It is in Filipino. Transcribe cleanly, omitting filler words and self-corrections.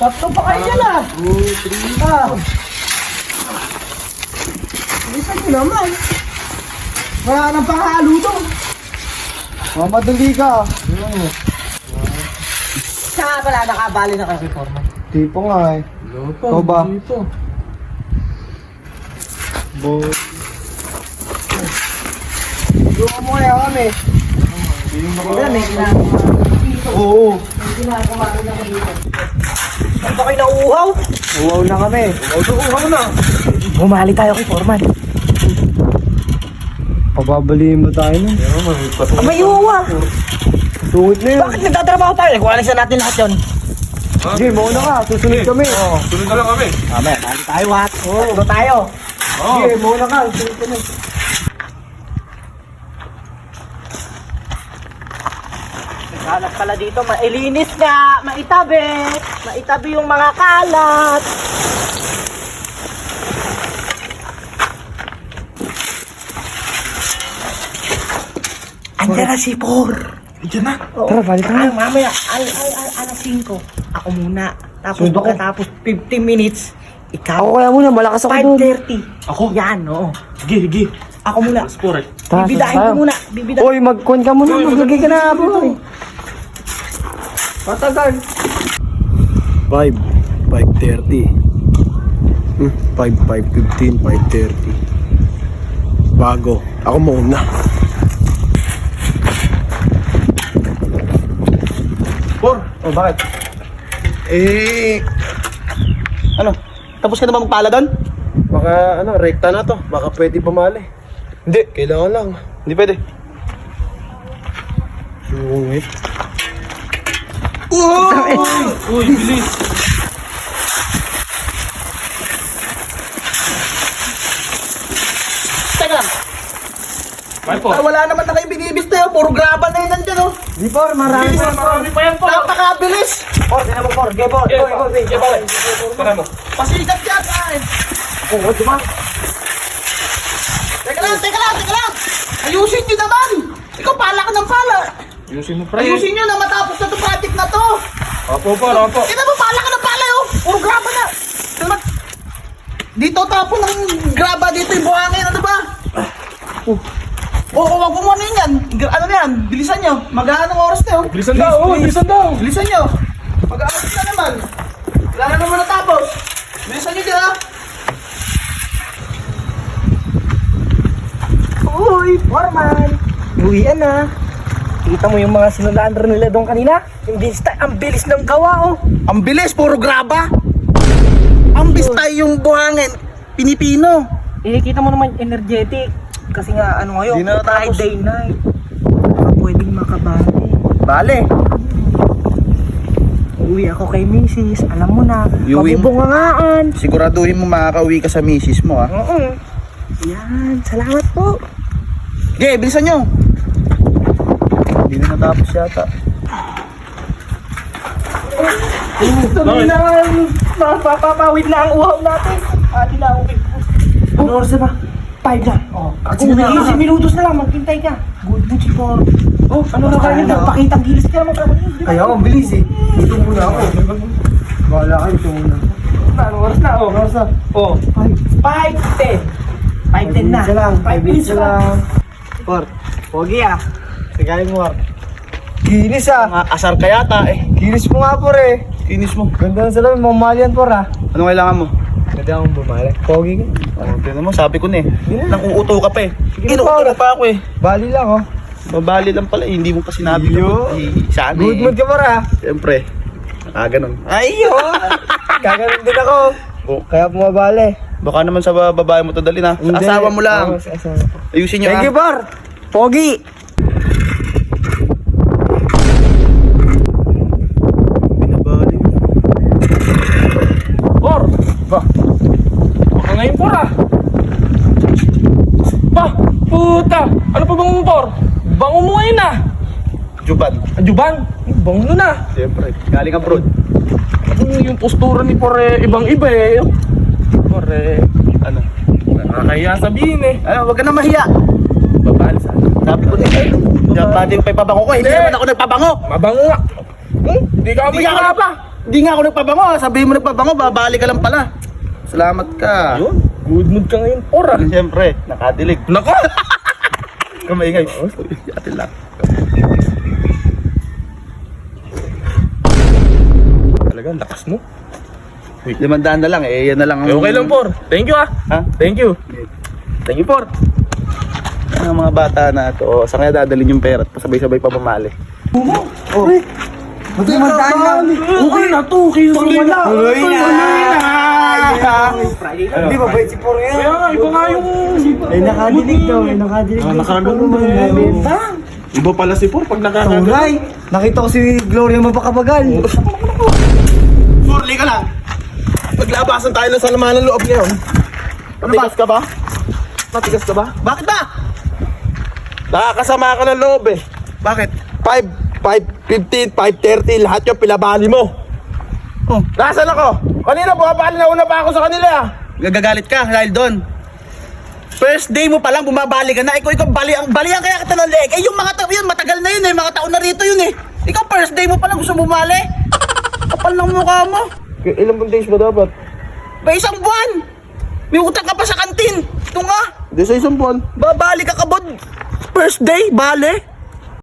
Tatlo pa kayo dyan ah. 2, 3. Ah. Bilisan nyo naman. Wala nang pakahalo to. Mamadali ka. Saka pala nakabali na kay Foreman. Di pa nga eh. Ikaw ba? Doon mo kaya kami. Wala, may ginagawa. Oo. May ginagawa rin ako dito. Saan ba kayo nauuhaw? Uwaw na kami. Uhaw na. Bumali tayo kay Foreman. Pababalihin mo tayo nun. May uwa. Tungit na yun. Bakit nagtatrabaho tayo? Kuhalis na natin lahat yun. Sige, mauna ka. Susunod kami. Sunod na lang kami. Mamaya, bali tayo at. Oo, tayo. Sige, mauna ka. Susunod kami. Kalat pala dito, mailinis nga, maitabi. Maitabi yung mga kalat. Andiyan na si Por. Diyan na. Tara, balik tayo. Mamaya, alas 5. Ako muna. Tapos Sunod ako. pagkatapos 15 minutes, ikaw. Ako kaya muna, malakas ako doon. 5:30. Ako? Yan, oo. Sige, sige. Ako muna. Sport. Tara, Bibidahin tayo. ko muna. Bibidahin. Uy, mag-con ka muna. Maglagay ka na, boy. Patagal. 5, 5:30. 5:15, 5:30. Bago. Ako muna. Por. Oh, bakit? Ano? Tapos ka na ba magpala doon? Baka, rekta na to. Baka pwede pumali. Hindi, kailangan lang. Hindi pwede. Sungit. Uy, bilis. Teka lang. Bye po. Wala naman na kayong binibis na yun. Puro graba na yun nandyan, oh. Di por, marami pa. Marami pa yan po. Napakabilis. Por, sino mo por? Gay por. Yeah, Go, go, go. Tara mo. Pasikat yan, ay. Oo, di ba? Teka lang. Ayusin nyo naman. Ikaw pala ka ng pala. Ayusin mo, pre. Ayusin nyo na matapos na itong project na to. Opo, por, opo. Ina mo, pala ka ng pala, oh. Puro graba na. Tignan mo. Dito tapo ng graba, dito yung buhangin, ano ba? Oo, wag mo ano yan. Ano na yan? Bilisan nyo. Mag-aanong oras na, oh. Bilisan daw, oh, bilisan daw. Bilisan nyo. Mag-aaral na naman. Wala na naman natapos. Bilisan nyo din, ha? Uy, Foreman. Uwian na. Kita mo yung mga sinulaan rin nila doon kanina? Ang bilis ng gawa, oh. Ang bilis, puro graba. Ang bistay yung buhangin. Pinipino. Eh, kita mo naman energetic. Kasi nga, ano ngayon, Di na natapos. Friday night. Baka pwedeng makabali. Bale. Uwi ako kay Mrs. Alam mo na, Uwi mo. mabubungangaan. Siguraduhin mo makakauwi ka sa misis mo, ha? Oo. Yan, salamat po. Okay, bilisan nyo. Hindi na natapos yata. Tuloy na, mapapawid na ang uhaw natin. Ati na, okay. Ano oras na ba? 5 na. Oh, kung 15 minutos na lang, maghintay ka. Good mood si Paul. Oh, ano na kayo? Nagpakitang gilis ka naman kami. Kaya ako, bilis eh. Dito muna ako. Bahala ka, dito muna. Ano oras na? Oh, oras na. Oh, 5:10. 5:10 na. 5 lang. 5 minutes na lang. lang. Por, pogi ah. Sige mo, War. Kinis ah. Mga asar ka yata, eh. Kinis mo nga, por eh. Kinis mo. Ganda na sa lamin, mamali yan, por ah. Anong kailangan mo? Ganda akong bumali. Pogi ka. Oh, tignan mo, sabi ko na eh. Yeah. Nang uuto ka pa eh. Sige, Inuuto Paul. pa ako eh. Bali lang oh. Mabali lang pala, eh. Hindi mo pa sinabi Yo. ko. Sana Good eh. mood ka, por ah. Siyempre. Ganun. Ayo! Gaganon din ako. Oh, Kaya bumabali. baka naman sa babae mo to dalhin, ha? Sa Hindi. asawa mo lang. Oo, sa asawa ko. Ayusin nyo, Thank ha? you, por. Pogi. Binabali. Por. Ba. Baka ngayon, por, ah. Ba, puta. Ano pa bang por? Bango mo ngayon, ah. Juban. Ajuban. Bango nun, ah. Siyempre. Galing abroad. Yung postura ni por, eh, ibang-iba, eh. Por, eh, Ano? nakakahiya sabihin, eh. Ano, wag ka na mahiya. Babal sa Sabi ko na eh. Diyan pa din pa ipabango ko. Hindi Hindi. naman ako nagpabango. Mabango nga. Hindi ka Hindi ka amoy graba. Hindi nga ako nagpabango. Sabihin mo nagpabango, babali ka lang pala. Salamat ka. Yun, good mood ka ngayon, por ah. Siyempre, nakadilig. Nako! Kamaingay. Atin lang. Talaga, lakas mo. 500 na lang eh. Yan na lang. Eh, okay lang, por. Thank you ah. Ha? Thank you. Thank you, por. Ang mga bata na to, saan kaya dadalhin yung pera at pasabay-sabay pa mamali? Oh. Matandaan na. Okay na to, kayo wala. Hindi ba bait si Por yan? Kaya nga, iba nga yung... Ay nakadinig daw, ay nakadinig. nakadinig. Iba pala si por pag nakakagawa. Tunay, nakita ko si Gloria mapakabagal. Surly ka lang. Paglabasan tayo ng salaman ng loob ngayon. Matigas ka ba? Matigas ka ba? Bakit ba? Nakakasama ka ng loob eh. Bakit? 5:15, 5:30, lahat yung pinabali mo. Oh, Nasaan ako? Kanina bumabali na una pa ako sa kanila ah. gagagalit ka dahil doon. First day mo pa lang bumabali ka na. Ikaw balian kaya kita ng leg. Eh yung mga tao yun, matagal na yun eh. Mga taon na rito yun eh. Ikaw first day mo pa lang gusto bumali. Kapal ng mukha mo. Ilang days ba dapat? Ba isang buwan. May utang ka pa sa kantin. Ito nga. Hindi sa isang buwan. Babali ka kabod. First day, bale.